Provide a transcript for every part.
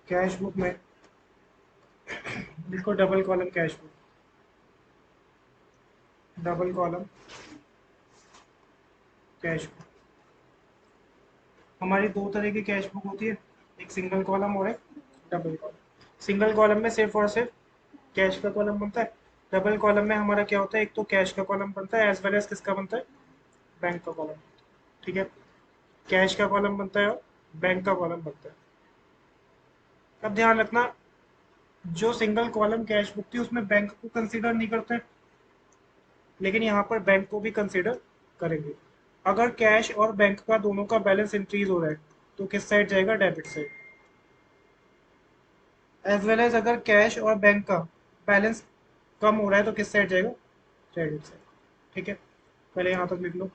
Cash book में लिखो double column cash book, double column cash book. हमारी दो तरह की कैश बुक होती है, एक सिंगल कॉलम और एक डबल कॉलम। सिंगल कॉलम में सिर्फ और सिर्फ कैश का कॉलम बनता है। डबल कॉलम में हमारा क्या होता है, एक तो कैश का कॉलम बनता है एज वेल एज किसका बनता है, बैंक का कॉलम। ठीक है, कैश का कॉलम बनता है और बैंक का कॉलम बनता है। अब ध्यान रखना, जो सिंगल कॉलम कैश बुक थी उसमें बैंक को कंसीडर नहीं करते, लेकिन यहाँ पर बैंक को भी कंसीडर करेंगे। अगर कैश और बैंक का दोनों का बैलेंस इंक्रीज हो रहा है तो किस साइड जाएगा, debit side. As well as अगर कैश और बैंक का बैलेंस कम हो रहा है तो किस साइड जाएगा, क्रेडिट साइड। ठीक है, पहले यहाँ तक लिख लो।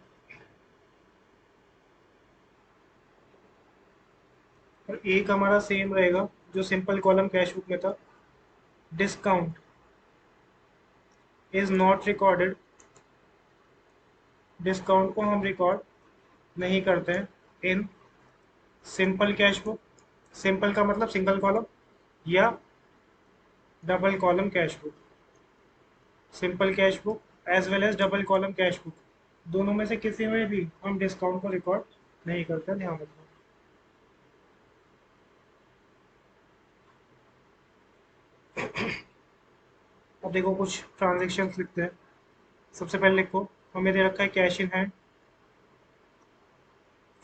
और एक हमारा सेम रहेगा जो सिंपल कॉलम कैश बुक में था, discount is not recorded. Discount को हम रिकॉर्ड नहीं करते हैं in simple cash book. Simple का मतलब सिंगल कॉलम या double column cash book. Simple cash book as well as double column cash book, दोनों में से किसी में भी हम डिस्काउंट को रिकॉर्ड नहीं करते, ध्यान रखना। अब देखो कुछ ट्रांजेक्शन लिखते हैं। सबसे पहले लिखो, हमें दे रखा है कैश इन हैंड,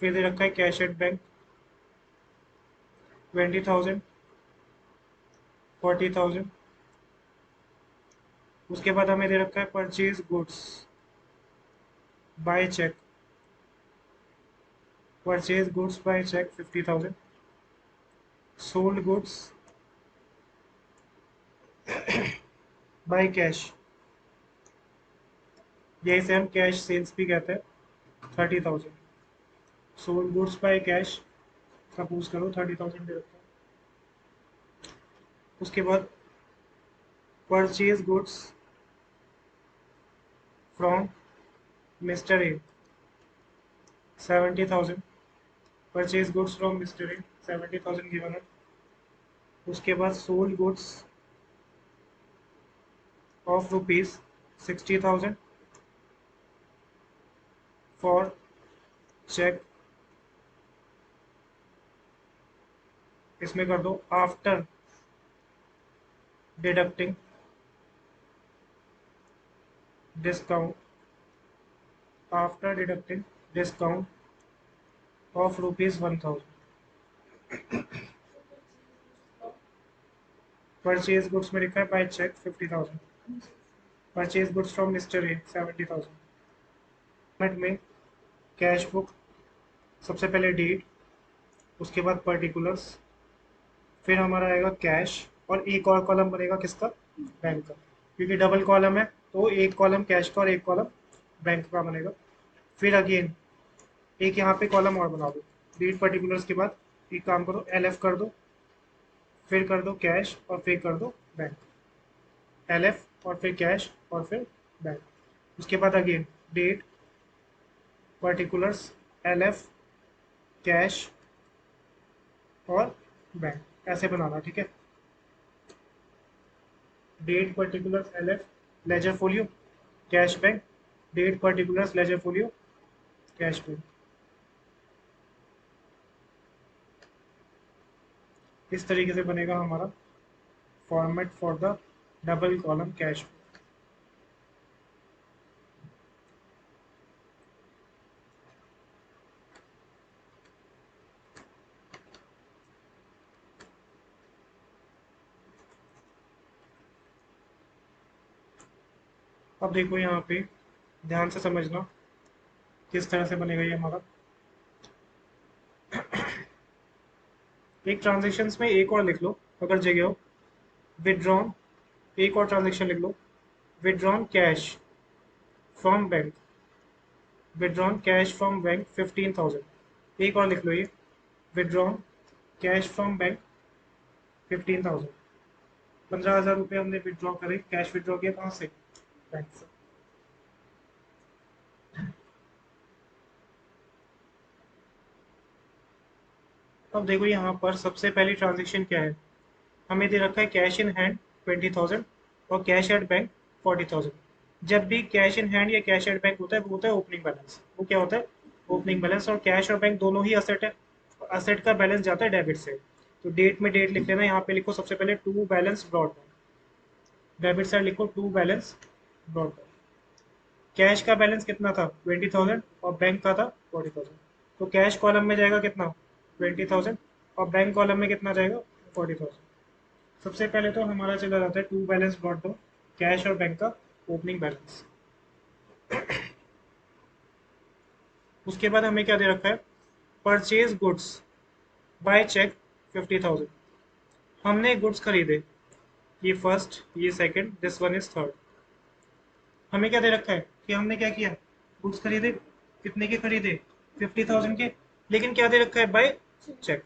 फिर दे रखा है कैश एट बैंक 20,000 40,000। उसके बाद हमें दे रखा है purchase goods by cheque, purchase goods by cheque 50,000। Sold goods by cash, यही से हम कैश सेल्स भी कहते हैं, 30,000। Sold goods by cash suppose करो 30,000 दे रखा है। उसके बाद purchase goods from mister A 70,000। Purchase goods from mister A 70,000 given है। उसके बाद sold goods of rupees 60,000 for cheque, इसमें कर दो after deducting discount, after deducting discount of rupees 1,000। Purchase goods में लिखा है by cheque 50,000। Purchase goods from mister A 70,000। में कैश बुक, सबसे पहले डेट, उसके बाद पर्टिकुलर्स, फिर हमारा आएगा कैश, और एक और कॉलम बनेगा किसका, बैंक का। क्योंकि डबल कॉलम है तो एक कॉलम कैश का और एक कॉलम बैंक का बनेगा। फिर अगेन एक यहाँ पे कॉलम और बना दो, डेट पर्टिकुलर्स के बाद एक काम करो एल एफ कर दो, फिर कर दो कैश और फिर कर दो बैंक। एल एफ और फिर कैश और फिर बैंक। उसके बाद again date particulars L F cash और बैंक, ऐसे बनाना। ठीक है, date particulars L F ledger folio cash bank, date particulars ledger folio cash bank. इस तरीके से बनेगा हमारा format for the double column cash. अब देखो यहाँ पे ध्यान से समझना किस तरह से बनेगा ये हमारा। एक ट्रांजेक्शन में एक और लिख लो अगर जगह हो, विदड्रॉन, एक और ट्रांजेक्शन लिख लो, withdrawn cash from bank, withdrawn cash from bank 15,000। एक और लिख लो ये, विदड्रॉन कैश फ्रॉम बैंक 15,000। 15,000 रुपये हमने विदड्रॉ करे, कैश विदड्रॉ किया कहाँ से, बैंक से। अब देखो यहाँ पर सबसे पहली ट्रांजेक्शन क्या है, हमें दे रखा है कैश इन हैंड 20,000 और कैश एट बैंक 40,000। जब भी कैश इन हैंड या कैश एट बैंक होता है वो होता है ओपनिंग बैलेंस। वो क्या होता है, ओपनिंग बैलेंस। और कैश और बैंक दोनों ही असेट है, असेट का बैलेंस जाता है डेबिट से। तो डेट में डेट लिख लेना, यहाँ पे लिखो सबसे पहले to balance brought down, debit side लिखो to balance brought down. Cash का बैलेंस कितना था 20,000 और बैंक का था 40,000। तो कैश कॉलम में जाएगा कितना 20,000 और बैंक कॉलम में कितना जाएगा 40,000। सबसे पहले तो हमारा चला जाता है to balance brought down, cash और बैंक का ओपनिंग बैलेंस। उसके बाद हमें क्या दे रखा है, परचेज गुड्स बाय चेक 50,000। हमने गुड्स खरीदे, ये फर्स्ट, ये second, this one is third. हमें क्या दे रखा है कि हमने क्या किया, गुड्स खरीदे, कितने के खरीदे 50,000 के, लेकिन क्या दे रखा है बाय चेक।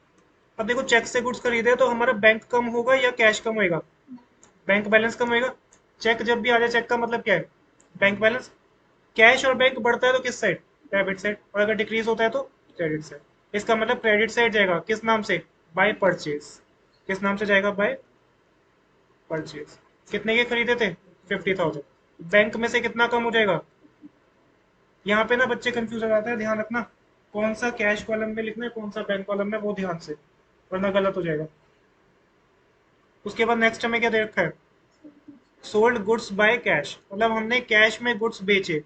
अब देखो चेक से गुड्स खरीदे तो हमारा बैंक कम होगा या कैश कम होएगा, बैंक बैलेंस कम होएगा। चेक जब भी आ जाए, चेक का मतलब क्या है, बैंक बैलेंस। कैश और बैंक बढ़ता है तो किस साइड, डेबिट साइड, और अगर डिक्रीज होता है तो क्रेडिट साइड। इसका मतलब क्रेडिट साइड जाएगा किस नाम से, बाय परचेज। किस नाम से जाएगा, बाय परचेज। कितने के खरीदे थे 50,000, बैंक में से कितना कम हो जाएगा। यहाँ पे ना बच्चे कंफ्यूज हो जाते हैं, ध्यान रखना कौन सा कैश कॉलम में लिखना है कौन सा बैंक कॉलम में, वो ध्यान से, वरना गलत हो जाएगा। उसके बाद नेक्स्ट हमें क्या दे रखा है, सोल्ड गुड्स बाय कैश, मतलब हमने कैश में गुड्स बेचे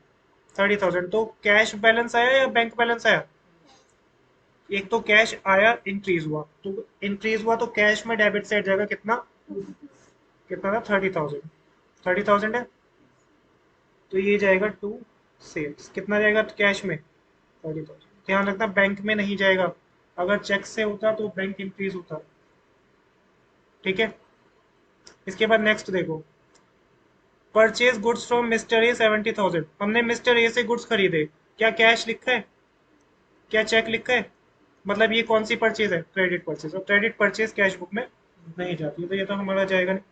30,000। तो कैश बैलेंस आया या बैंक बैलेंस आया, एक तो कैश आया इंक्रीज हुआ, तो इंक्रीज हुआ तो कैश में डेबिट साइड जाएगा कितना, कितना था 30,000। 30,000 है तो ये जाएगा टू सेल्स, कितना जाएगा कैश में 30,000। ध्यान रखना बैंक में नहीं जाएगा, अगर चेक से होता तो बैंक इंक्रीज होता। ठीक है। इसके बाद नेक्स्ट देखो, purchase goods from mister A 70,000। हमने मिस्टर ए से गुड्स खरीदे, क्या कैश लिखा है, क्या चेक लिखा है, मतलब ये कौन सी परचेज है, क्रेडिट परचेज, और क्रेडिट परचेज कैश बुक में नहीं जाती, तो ये तो हमारा जाएगा नहीं।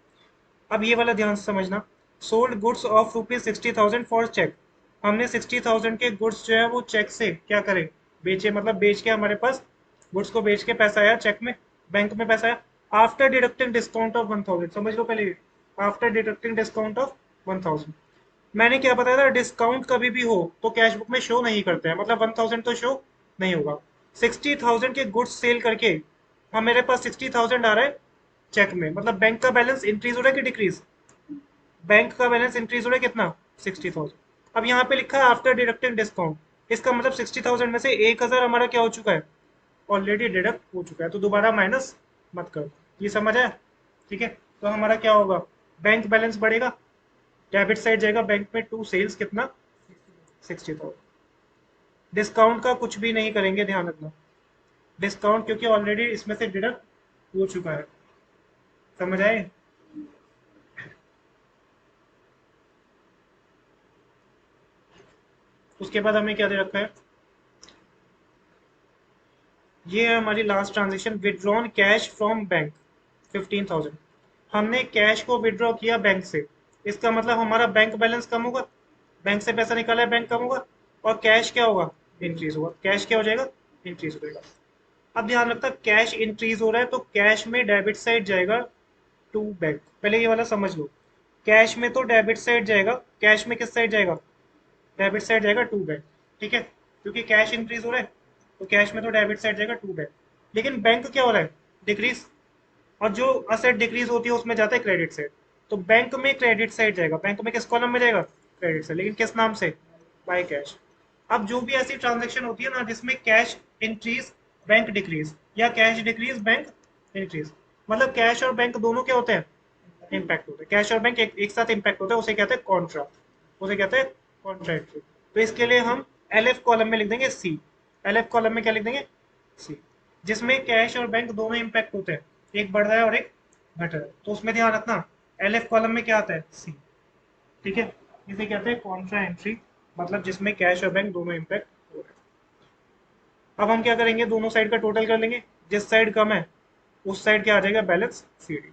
अब ये वाला ध्यान से समझना, sold goods of ₹60,000 for cheque. हमने 60,000 के गुड्स जो है वो चेक से क्या करें, बेचे, मतलब बेच के हमारे पास गुड्स को बेच के पैसा आया चेक में, बैंक में पैसा आया, आफ्टर डिडक्टिंग डिस्काउंट ऑफ 1,000। समझ लो पहले, आफ्टर डिडक्टिंग डिस्काउंट ऑफ 1,000। मैंने क्या बताया था, डिस्काउंट कभी भी हो तो कैश बुक में शो नहीं करते हैं, मतलब 1,000 तो शो नहीं होगा। 60,000 के गुड्स सेल करके हम, मेरे पास 60,000 आ रहा है चेक में, मतलब बैंक का बैलेंस इंक्रीज हो रहा है कि डिक्रीज, बैंक का बैलेंस इंक्रीज हो रहा है कितना 60,000। अब यहाँ पे लिखा है आफ्टर डिडक्टिंग डिस्काउंट, इसका मतलब 60,000 में से 1,000 हमारा क्या हो चुका है, ऑलरेडी डिडक्ट हो चुका है, तो दोबारा माइनस मत करो। ये समझ आया, ठीक है। तो हमारा क्या होगा, बैंक बैलेंस बढ़ेगा, डेबिट साइड जाएगा बैंक में टू सेल्स कितना 60,000। डिस्काउंट का कुछ भी नहीं करेंगे, ध्यान रखना डिस्काउंट, क्योंकि ऑलरेडी इसमें से डिडक्ट हो चुका है। समझ आए। उसके बाद हमें क्या दे रखा है, ये है हमारी last transaction, withdrawn cash from bank 15,000। हमने कैश को विदड्रॉ किया बैंक से, इसका मतलब हमारा बैंक बैलेंस कम होगा, बैंक से पैसा निकाला है बैंक कम होगा, और कैश क्या होगा, इंक्रीज होगा। कैश क्या हो जाएगा, इंक्रीज हो जाएगा। अब ध्यान रखना कैश इंक्रीज हो रहा है तो कैश में डेबिट साइड जाएगा टू बैंक, पहले ये वाला समझ लो। कैश में तो डेबिट साइड जाएगा, कैश में किस साइड जाएगा, डेबिट साइड जाएगा टू बैंक। ठीक है, क्योंकि कैश इंक्रीज हो रहा है तो कैश में तो डेबिट साइड जाएगा टू बैंक। लेकिन बैंक क्या हो रहा है, डिक्रीज, और जो असेट डिक्रीज होती है उसमें जाता है क्रेडिट साइड। तो बैंक में क्रेडिट साइड जाएगा, बैंक में किस कॉलम में जाएगा, क्रेडिट साइड, लेकिन किस नाम से, बाय कैश। अब जो भी ऐसी ट्रांजेक्शन होती है ना जिसमें कैश इंक्रीज बैंक डिक्रीज, या कैश डिक्रीज बैंक इंक्रीज, मतलब कैश और बैंक दोनों क्या होते हैं, इम्पैक्ट होता है। कैश और बैंक एक साथ इम्पैक्ट होता है, उसे कहते हैं कॉन्ट्रा, उसे कहते हैं कॉन्ट्रैक्टरी। तो इसके लिए हम एल एफ कॉलम में लिख देंगे सी, एल एफ कॉलम में क्या लिख देंगे, सी, जिसमें कैश और बैंक दोनों इम्पैक्ट होते हैं, एक बढ़ रहा है और एक घट रहा है, तो उसमें ध्यान रखना एल एफ कॉलम में क्या आता है, सी। ठीक है, इसे कहते हैं कॉन्ट्रा एंट्री, मतलब जिसमें कैश और बैंक दोनों इम्पैक्ट हो रहे हैं। अब हम क्या करेंगे, दोनों साइड का टोटल कर लेंगे, जिस साइड कम है उस साइड क्या आ जाएगा, बैलेंस सी डी।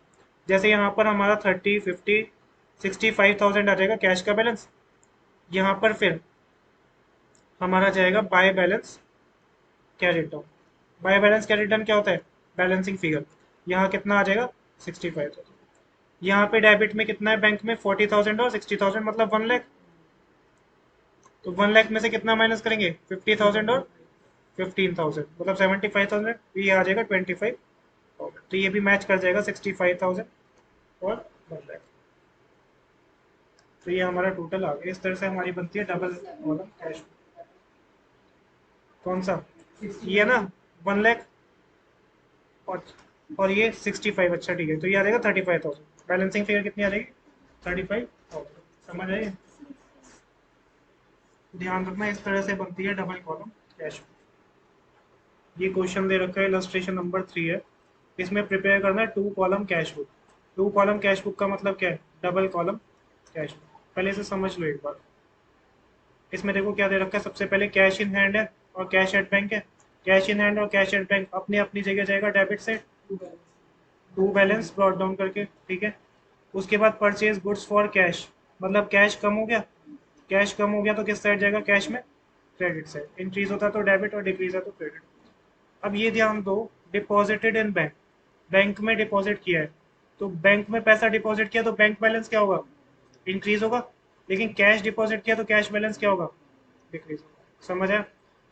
जैसे यहाँ पर हमारा 30, 50, 65,000 आ जाएगा कैश का बैलेंस, यहाँ पर फिर हमारा जाएगा by balance carried down, by balance क्या रिटर्न क्या होता है, बैलेंसिंग फिगर। यहाँ कितना आ जाएगा 65,000। यहाँ पे डेबिट में कितना है बैंक में 40,000 और 60,000 मतलब 1 लाख। तो 1 लाख में से कितना माइनस करेंगे 50,000 और 15,000 मतलब 75,000, ये आ जाएगा 25,000। तो ये भी मैच कर जाएगा 65,000 और 1 लाख। तो ये हमारा टोटल आ गया। इस तरह से हमारी बनती है डबल कॉलम कैश। कौन सा, ये ना 1 लाख और ये 65। अच्छा ठीक है, तो ये आ जाएगा 35,000। बैलेंसिंग फिगर कितनी आ जाएगी 35,000। समझ आइए, ध्यान रखना इस तरह से बनती है डबल कॉलम कैश। ये क्वेश्चन दे रखा है, इलस्ट्रेशन नंबर 3 है। इसमें प्रिपेयर करना है 2 column cash book. 2 column cash book का मतलब क्या है, डबल कॉलम कैश बुक। पहले से समझ लो एक बार। इसमें देखो क्या दे रखा है, सबसे पहले कैश इन हैंड है और कैश एट बैंक है। कैश इन हैंड और कैश एट बैंक अपनी अपनी जगह जाएगा डेबिट से, टू बैलेंस ब्रॉट डाउन करके, ठीक है। उसके बाद परचेज गुड्स फॉर कैश, मतलब कैश कम हो गया। कैश कम हो गया तो किस साइड जाएगा, कैश में क्रेडिट साइड। इंक्रीज होता तो डेबिट और डिक्रीज है तो क्रेडिट। अब ये ध्यान दो, डिपॉजिटेड इन बैंक, बैंक में डिपॉजिट किया है, तो बैंक में पैसा डिपॉजिट किया तो बैंक बैलेंस क्या होगा, इंक्रीज होगा। लेकिन कैश डिपॉजिट किया तो कैश बैलेंस क्या होगा, डिक्रीज होगा। समझ आया।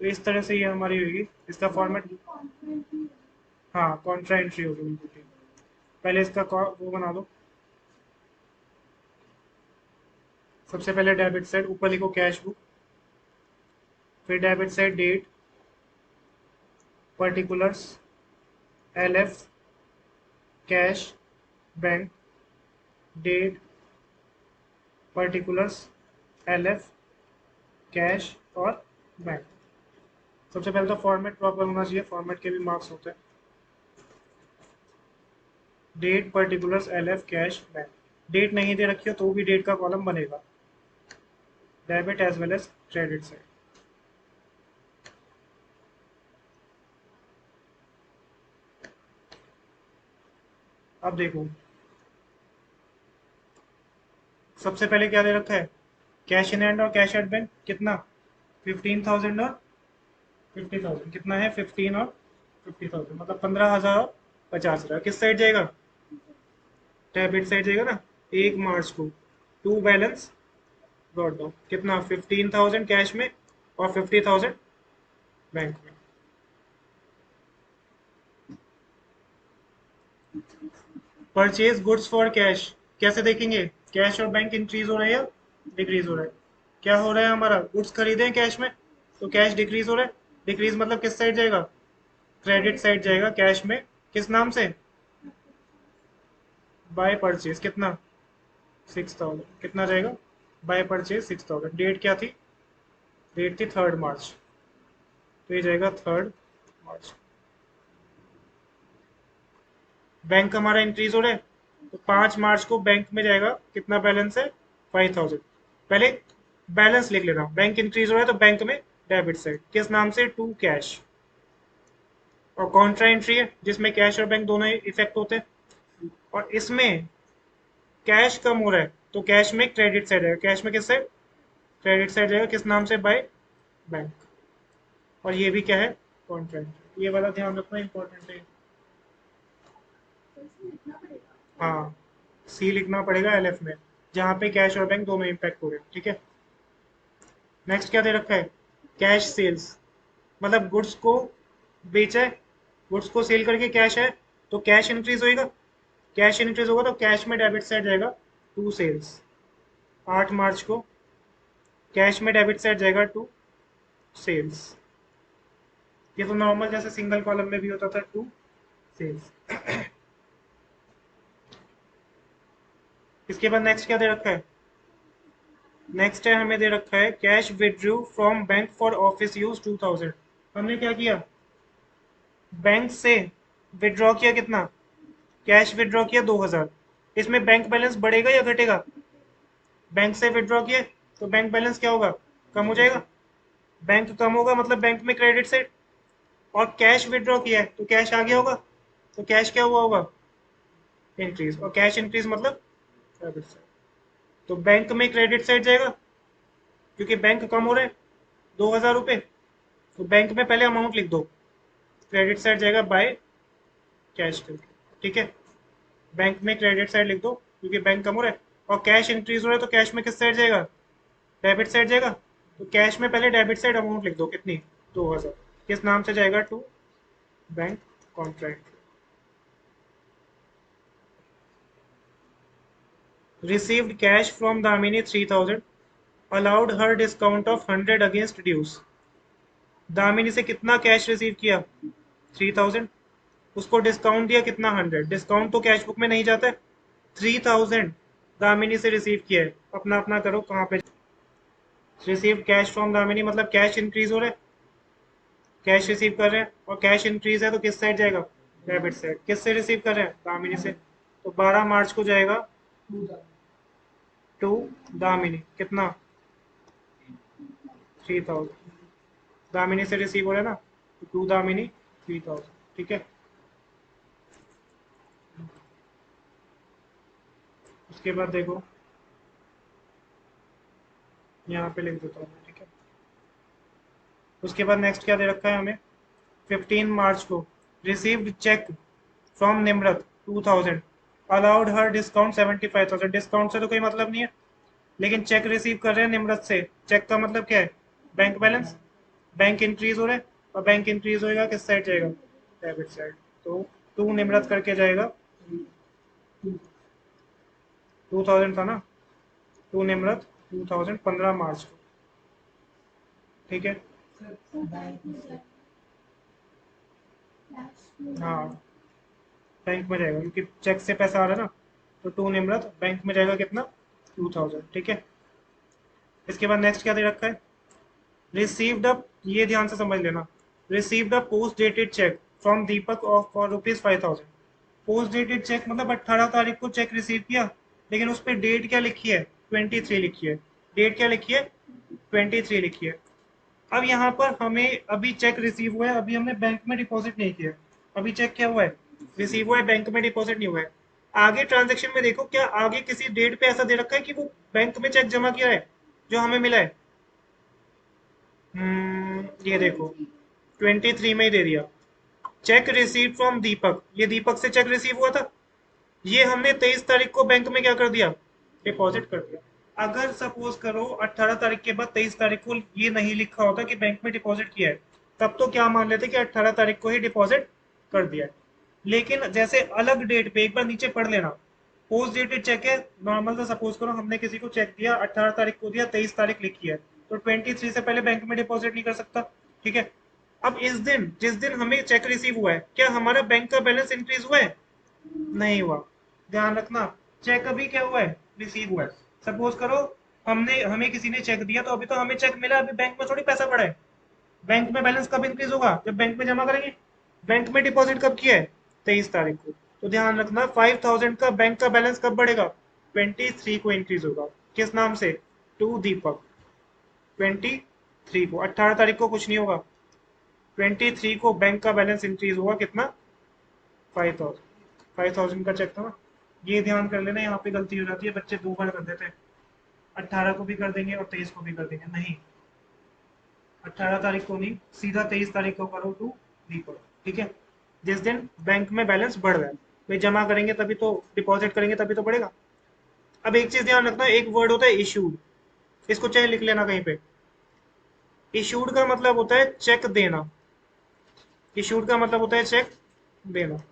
तो इस तरह से ये हमारी होगी, इसका फॉर्मेट। हाँ कॉन्ट्रा एंट्री होगी बिल्कुल ठीक। पहले इसका वो बना दो। सबसे पहले डेबिट साइड ऊपर लिखो कैश बुक, फिर debit side date, particulars, LF, cash, bank, date, particulars, LF, cash और बैंक। सबसे पहले तो फॉर्मेट प्रॉपर होना चाहिए, फॉर्मेट के भी मार्क्स होते हैं। Date, particulars, LF, cash, bank. Date नहीं दे रखी हो तो भी डेट का कॉलम बनेगा, debit as well as credit side. अब देखो सबसे पहले क्या दे रखा है, कैश इन हैंड और कैश एट बैंक कितना 15,000 और 50,000। कितना है 15 और 50,000 मतलब 15,000 और 50,000। किस साइड जाएगा, डेबिट साइड जाएगा ना। 1 मार्च को टू बैलेंस ब्रॉट डाउन, कितना 15,000 कैश में और 50,000 बैंक में। परचेज गुड्स फॉर कैश कैसे देखेंगे, कैश और बैंक इंक्रीज हो रहा है या डिक्रीज हो रहा है। क्या हो रहा है हमारा, गुड्स खरीदे हैं कैश में तो कैश डिक्रीज हो रहा है। डिक्रीज मतलब किस साइड जाएगा, क्रेडिट साइड जाएगा कैश में। किस नाम से, बाय परचेज। कितना 6,000। कितना जाएगा बाय परचेज 6,000। डेट क्या थी, डेट थी 3 मार्च, तो ये जाएगा 3 मार्च। बैंक हमारा इंक्रीज हो रहा है तो 5 मार्च को बैंक में जाएगा, कितना बैलेंस है 5,000। पहले बैलेंस लिख लेना, बैंक इंक्रीज हो रहा है तो बैंक में डेबिट साइड किस नाम से, टू कैश। और कॉन्ट्रा एंट्री है जिसमें कैश और बैंक दोनों इफेक्ट होते हैं। और इसमें कैश कम हो रहा है तो कैश में क्रेडिट साइड आएगा। कैश में किस साइड, क्रेडिट साइड जाएगा किस नाम से, बाय बैंक। और ये भी क्या है, कॉन्ट्रा एंट्री। ये वाला ध्यान रखना इंपॉर्टेंट है। हाँ सी लिखना पड़ेगा LF में, जहाँ पे कैश और बैंक दोनों इम्पैक्ट हो रहे हैं, ठीक है। नेक्स्ट क्या दे रखा है, कैश सेल्स, मतलब गुड्स को बेचा है, गुड्स को सेल करके कैश है तो कैश इंक्रीज होएगा। कैश इंक्रीज होगा तो कैश में डेबिट साइड जाएगा टू सेल्स। 8 मार्च को कैश में डेबिट साइड जाएगा टू सेल्स। ये तो नॉर्मल जैसे सिंगल कॉलम में भी होता था, टू सेल्स। इसके बाद नेक्स्ट क्या दे रखा है, नेक्स्ट है हमें दे रखा है cash withdrew from bank for office use 2,000। हमने क्या किया, बैंक से विड्रॉ किया, कितना कैश विड्रॉ किया 2,000। इसमें बैंक बैलेंस बढ़ेगा या घटेगा, बैंक से विड्रॉ किए तो बैंक बैलेंस क्या होगा, कम हो जाएगा। बैंक कम होगा मतलब बैंक में क्रेडिट साइड। और कैश विड्रॉ किया है तो कैश आ गया होगा, तो कैश क्या हुआ होगा, इंक्रीज। और कैश इंक्रीज मतलब डेबिट साइड, तो बैंक में क्रेडिट साइड जाएगा क्योंकि बैंक कम हो रहा है 2,000 रुपये। तो बैंक में पहले अमाउंट लिख दो, क्रेडिट साइड जाएगा बाय कैश करके, ठीक है। बैंक में क्रेडिट साइड लिख दो क्योंकि बैंक कम हो रहा है, और कैश इंक्रीज हो रहा है तो कैश में किस साइड जाएगा, डेबिट साइड जाएगा। तो कैश में पहले डेबिट साइड अमाउंट लिख दो, कितनी, 2000। किस नाम से जाएगा, to bank contract. Received cash from Damini 3000, allowed her discount of 100 against dues. Damini से कितना कैश रिसीव किया, 3000, उसको डिस्काउंट दिया कितना, 100। डिस्काउंट तो कैश बुक में नहीं जाता है। 3000 दामिनी से रिसीव किया है, अपना अपना करो कहाँ पे। रिसीव कैश फ्रॉम दामिनी मतलब कैश इंक्रीज हो रहा है, कैश रिसीव कर रहे हैं, और कैश इंक्रीज है तो किस साइड जाएगा, डेबिट साइड। किस से रिसीव कर रहे हैं, दामिनी से। तो 12 मार्च को जाएगा टू दामिनी, कितना, 3000। दामिनी से रिसीव हो रहा है ना, तो टू दामिनी 3000, ठीक है। उसके बाद देखो यहाँ पे लिख देता हूँ मैं, ठीक है। उसके बाद नेक्स्ट क्या दे रखा है हमें, 15 मार्च को received cheque from Nimrat 2000, allowed her discount 75,000। Discount से तो कोई मतलब नहीं है, लेकिन चेक रिसीव कर रहे हैं निम्रत से। चेक का मतलब क्या है, बैंक बैलेंस। बैंक इंक्रीज हो रहा है, और बैंक इंक्रीज होएगा किस साइड जाएगा, डेबिट साइड। तो टू निम्रत करके जाएगा, 2000 था ना, टू निम्रत 2000, 15 मार्च को, ठीक है। हाँ, बैंक में जाएगा क्योंकि चेक से पैसा आ रहा है ना, तो टू निम्रत बैंक में जाएगा कितना, 2000, ठीक है। इसके बाद नेक्स्ट क्या दे रखा है, रिसीव्ड अ, ये ध्यान से समझ लेना, received a post dated cheque from Deepak of for ₹5000। Post dated cheque मतलब 18 तारीख को चेक रिसीव किया, लेकिन उस पर डेट क्या लिखी है, 23 लिखी है। डेट क्या लिखी है, 23 लिखी है। अब यहाँ पर हमें अभी चेक रिसीव हुआ है, अभी हमने बैंक में डिपॉजिट नहीं किया। अभी चेक क्या हुआ है, रिसीव हुआ है, बैंक में डिपॉजिट नहीं हुआ है। आगे ट्रांजेक्शन में देखो, क्या आगे किसी डेट पे ऐसा दे रखा है कि वो बैंक में चेक जमा किया है जो हमें मिला है। ये देखो 23 में ही दे दिया, चेक रिसीव फ्रॉम दीपक, ये दीपक से चेक रिसीव हुआ था। ये हमने 23 तारीख को बैंक में क्या कर दिया, डिपॉजिट कर दिया। अगर सपोज करो 18 तारीख के बाद 23 तारीख को ये नहीं लिखा होता कि बैंक में डिपॉजिट किया है, तब तो क्या मान लेते कि 18 तारीख को ही डिपॉजिट कर दिया है। लेकिन जैसे अलग डेट पे, एक बार नीचे पढ़ लेना, पोस्ट डेटेड चेक है, नॉर्मल सा सपोज करो हमने किसी को चेक दिया, 18 तारीख को दिया, 23 तारीख लिखी है, तो 23 से पहले बैंक में डिपॉजिट नहीं कर सकता, ठीक है। अब इस दिन, जिस दिन हमें चेक रिसीव हुआ है, क्या हमारा बैंक का बैलेंस इंक्रीज हुआ है, नहीं हुआ। ध्यान रखना, चेक अभी क्या हुआ है, रिसीव हुआ है। सपोज करो हमने, हमें किसी ने चेक दिया, तो अभी तो हमें चेक मिला, अभी बैंक में थोड़ी पैसा पड़ा है। बैंक में बैलेंस कब इंक्रीज होगा, जब बैंक में जमा करेंगे। बैंक में डिपॉजिट कब किया है, 23 तारीख को। तो ध्यान रखना 5000 का बैंक का बैलेंस कब बढ़ेगा, 23 को इंक्रीज होगा। किस नाम से, टू दीपक। 23 को, 18 तारीख को कुछ नहीं होगा, 23 को बैंक का बैलेंस इंक्रीज होगा कितना, 5000। 5000 का चेक था ना। ये ध्यान कर लेना, यहाँ पे गलती हो जाती है, बच्चे दो बार कर देते हैं, 18 को भी कर देंगे और 23 को भी कर देंगे। नहीं, 18 तारीख को नहीं, सीधा 23 तारीख को करो टू दीपक, ठीक है। जिस दिन बैंक में बैलेंस बढ़ रहा है, भाई जमा करेंगे तभी तो, डिपॉजिट करेंगे तभी तो बढ़ेगा। अब एक चीज ध्यान रखना, एक वर्ड होता है इशूड, इसको चाहे लिख लेना कहीं पे। इशूड का मतलब होता है चेक देना, इशूड का मतलब होता है चेक देना।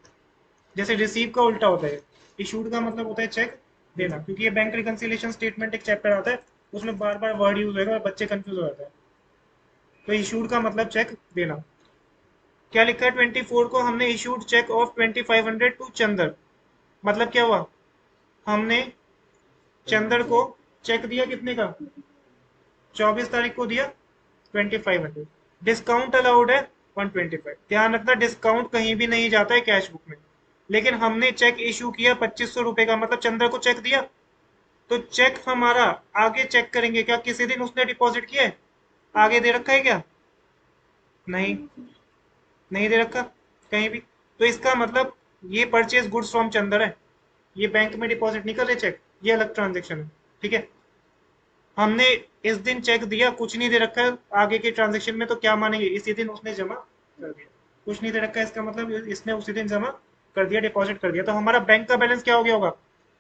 जैसे रिसीव का उल्टा होता है, इशूड का मतलब होता है चेक देना, क्योंकि ये बैंक रिकंसिलिएशन स्टेटमेंट एक चैप्टर आता है, उसमें बार बार वर्ड यूज होगा और बच्चे कंफ्यूज हो जाते हैं। तो इशूड का मतलब चेक देना। क्या लिखा है, 24 को हमने issued cheque of 2500 to Chander, मतलब क्या हुआ, हमने चंदर को चेक दिया कितने का, 24 तारीख को दिया 2500। डिस्काउंट अलाउड है 125। ध्यान रखना, डिस्काउंट कहीं भी नहीं जाता है कैश बुक में, लेकिन हमने चेक इशू किया 2500 रुपए का, मतलब चंद्र को चेक दिया, तो चेक हमारा आगे चेक करेंगे क्या किसी दिन उसने डिपॉजिट किया है, आगे दे रखा है क्या, नहीं, नहीं दे रखा कहीं भी। तो इसका मतलब ये परचेज गुड्स फ्रॉम चंदर है, ये बैंक में डिपॉजिट नहीं कर रहे चेक, ये अलग ट्रांजेक्शन है, ठीक है। हमने इस दिन चेक दिया, कुछ नहीं दे रखा है आगे के ट्रांजेक्शन में, तो क्या मानेंगे, इसी दिन उसने जमा कर दिया। कुछ नहीं दे रखा है, इसका मतलब इसने उसी दिन जमा कर दिया, डिपॉजिट कर दिया, तो हमारा बैंक का बैलेंस क्या हो गया होगा,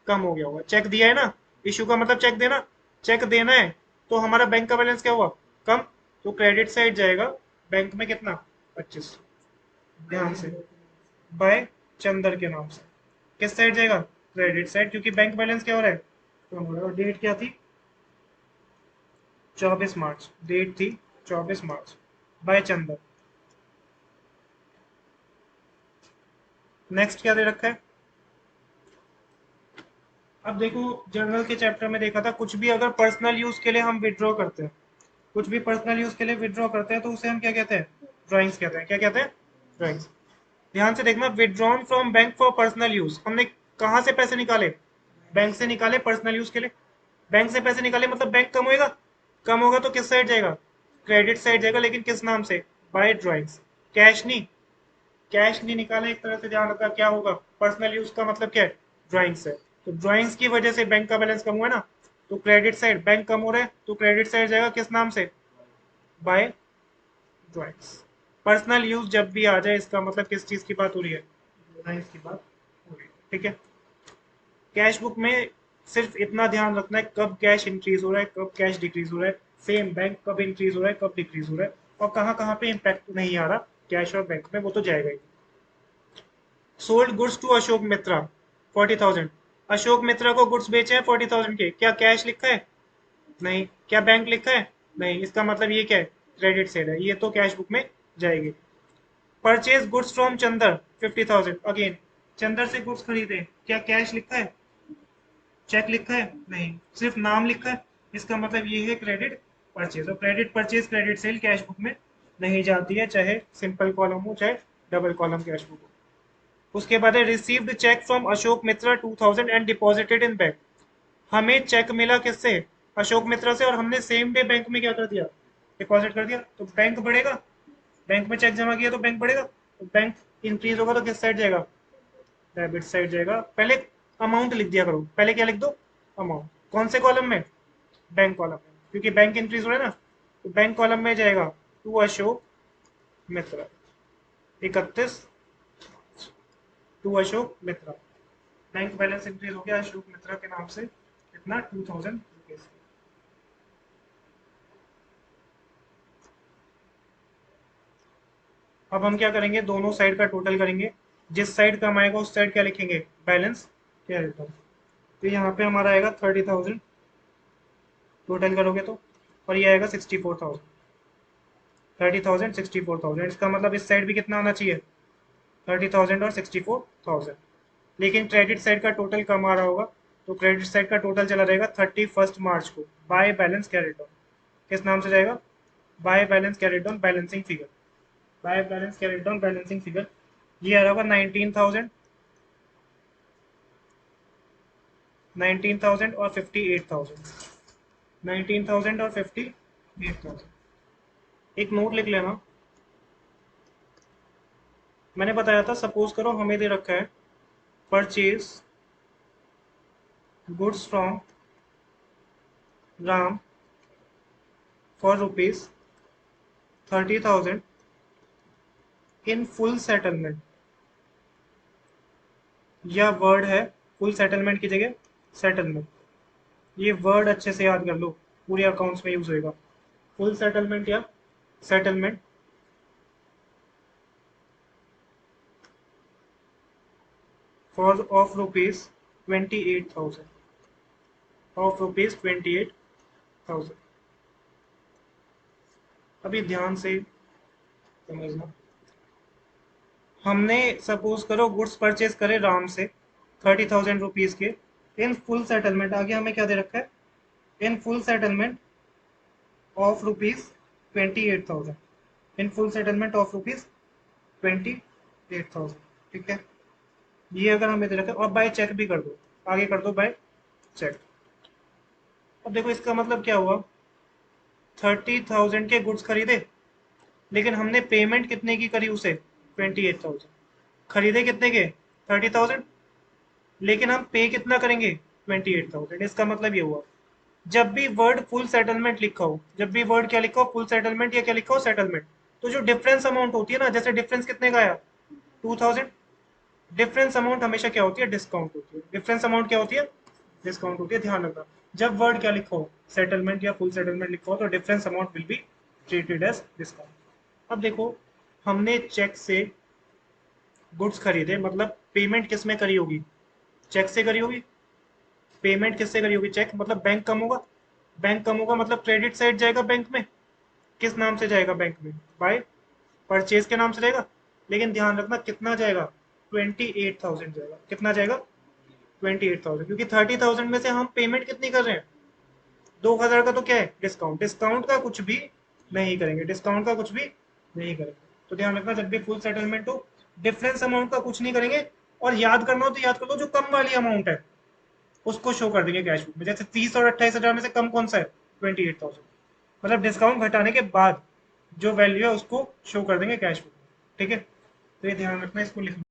कम हो गया होगा। चेक दिया है ना, इशू का मतलब चेक देना, चेक देना है, तो हमारा बैंक का बैलेंस क्या हुआ, कम। तो क्रेडिट साइड जाएगा बैंक में कितना, 25, ध्यान से, बाय चंदर के नाम से। किस साइड जाएगा, क्रेडिट साइड, क्योंकि बैंक बैलेंस क्या हो रहा है, कम हो रहा है। और डेट क्या थी, 24 मार्च, डेट थी 24 मार्च, बाय चंदर। नेक्स्ट क्या दे रखा है, अब देखो जर्नल के चैप्टर में देखा था, कुछ भी अगर पर्सनल यूज के लिए हम विड्रॉ करते हैं, कुछ भी पर्सनल यूज के लिए विड्रॉ करते हैं, तो उसे हम क्या कहते हैं, ड्राइंग्स कहते हैं। क्या कहते हैं, ड्राइंग्स। ध्यान से देखना, withdrawn from bank for personal use, हमने कहाँ से पैसे निकाले, बैंक से निकाले पर्सनल यूज के लिए। बैंक से पैसे निकाले मतलब बैंक कम होएगा, कम होगा तो किस साइड जाएगा, क्रेडिट साइड जाएगा, लेकिन किस नाम से, बाय ड्राइंग्स। कैश नहीं, कैश नहीं निकाला, एक तरह से ध्यान रखा, क्या होगा, पर्सनल यूज का मतलब क्या है, ड्राइंग्स है। तो ड्राइंग्स की वजह से बैंक का बैलेंस कम हुआ है ना, तो क्रेडिट साइड, बैंक कम हो रहा है तो क्रेडिट साइड जाएगा किस नाम से, बाय ड्राइंग्स। पर्सनल यूज जब भी आ जाए, इसका मतलब किस चीज की बात हो रही है, ड्राइंग्स की बात हो रही है, ठीक है। कैश बुक में सिर्फ इतना ध्यान रखना है, कब कैश इंक्रीज हो रहा है, कब कैश डिक्रीज हो रहा है, सेम बैंक कब इंक्रीज हो रहा है, कब डिक्रीज हो रहा है, और कहाँ कहाँ पे इम्पैक्ट नहीं आ रहा कैश और बैंक में, वो तो जाएगा ही। सोल्ड गुड्स टू अशोक मित्रा 40,000, अशोक मित्रा को गुड्स बेचे हैं 40,000 के, क्या कैश लिखा है, नहीं। क्या बैंक लिखा है, नहीं। इसका मतलब ये क्या है, क्रेडिट साइड है, ये तो कैश बुक में जाएगी। Purchase goods from Chander 50,000, again Chander से गुड्स खरीदे, क्या कैश लिखा है, चेक लिखा है, नहीं, सिर्फ नाम लिखा है, इसका मतलब ये है क्रेडिट परचेज। और credit purchase credit sale cash book में नहीं जाती है, चाहे सिंपल कॉलम हो चाहे डबल कॉलम कैश बुक हो। उसके बाद है received cheque from Ashok Mitra 2,000 and deposited in bank, हमें चेक मिला किससे, अशोक मित्रा से, और हमने सेम डे बैंक में क्या कर दिया, डिपॉजिट कर दिया, तो बैंक बढ़ेगा, बैंक में चेक जमा किया तो बैंक बढ़ेगा, तो बैंक इंक्रीज होगा तो किस साइड जाएगा, डेबिट साइड जाएगा। पहले अमाउंट लिख दिया करो, पहले क्या लिख दो, अमाउंट, कौन से कॉलम में, बैंक कॉलम में, क्योंकि बैंक इंक्रीज हो रहा है ना, तो बैंक कॉलम में जाएगा to Ashok Mitra 31, to Ashok Mitra, bank balance increase हो गया अशोक मित्रा के नाम से, कितना, 2,000 रुपीज। अब हम क्या करेंगे, दोनों साइड का टोटल करेंगे, जिस साइड कम आएगा उस साइड क्या लिखेंगे, बैलेंस क्या रहता है। तो यहाँ पे हमारा आएगा 30,000, टोटल करोगे तो, और ये आएगा 64,000, 30,000 64,000, इसका मतलब इस साइड भी कितना आना चाहिए, 30,000 और 64,000। लेकिन क्रेडिट साइड का टोटल कम आ रहा होगा, तो क्रेडिट साइड का टोटल चला रहेगा 31 मार्च को, बाय बैलेंस कैरिड ऑन, किस नाम से जाएगा, by balance carried on balancing figure, by balance carried down balancing figure, ये आ रहा होगा 19,000, 19,000 और 58,000, 19,000 और 58,000। एक नोट लिख लेना, मैंने बताया था, सपोज करो हमें दे रखा है purchase goods from Ram for rupees 30,000 in full settlement, या वर्ड है फुल सेटलमेंट की जगह सेटलमेंट, ये वर्ड अच्छे से याद कर लो, पूरे अकाउंट्स में यूज होएगा, फुल सेटलमेंट या settlement for of rupees 28,000, of rupees 28,000। अभी ध्यान से समझना, हमने सपोज करो गुड्स परचेज करे राम से 30,000 रुपीज के, इन फुल सेटलमेंट, आगे हमें क्या दे रखा है, in full settlement of rupees 28,000, in full settlement of rupees 28,000, ठीक है। ये अगर हमें दे रखा है, और बाय चेक भी कर दो, आगे कर दो बाय चेक। अब देखो इसका मतलब क्या हुआ, 30,000 के गुड्स खरीदे, लेकिन हमने पेमेंट कितने की करी उसे, 28,000, खरीदे कितने के, 30,000, लेकिन हम पे कितना करेंगे, 28,000। इसका मतलब ये हुआ, जब भी वर्ड फुल सेटलमेंट लिखा हो, जब भी वर्ड क्या लिखा हो, फुल सेटलमेंट या क्या लिखा हो, सेटलमेंट, तो जो डिफरेंस अमाउंट होती है ना, जैसे डिफरेंस कितने का आया 2000, डिफरेंस अमाउंट हमेशा क्या होती है, डिस्काउंट होती है। डिफरेंस अमाउंट क्या होती है, डिस्काउंट होती है। ध्यान रखना, जब वर्ड क्या लिखो, सेटलमेंट या फुल सेटलमेंट लिखो, तो difference amount will be treated as discount. अब देखो, हमने चेक से गुड्स खरीदे, मतलब पेमेंट किस में करी होगी, चेक से करी होगी। पेमेंट किससे करी होगी, चेक, मतलब बैंक कम होगा, बैंक कम होगा मतलब क्रेडिट साइड जाएगा बैंक में, किस नाम से जाएगा बैंक में, बाय परचेज के नाम से जाएगा। लेकिन ध्यान रखना कितना जाएगा, 28,000 जाएगा। कितना जाएगा, 28,000, क्योंकि 30,000 में से हम पेमेंट कितनी कर रहे हैं, 2,000 का तो क्या है, डिस्काउंट। डिस्काउंट का कुछ भी नहीं करेंगे, डिस्काउंट का कुछ भी नहीं करेंगे। तो ध्यान रखना, जब भी फुल सेटलमेंट हो, डिफरेंस अमाउंट का कुछ नहीं करेंगे। और याद करना हो तो याद कर लो, जो कम वाली अमाउंट है उसको शो कर देंगे कैश बुक में। जैसे 30 और 28,000 में से कम कौन सा है, 28,000, मतलब डिस्काउंट घटाने के बाद जो वैल्यू है उसको शो कर देंगे कैश बुक में। ठीक है, तो ये ध्यान रखना, इसको लिखना।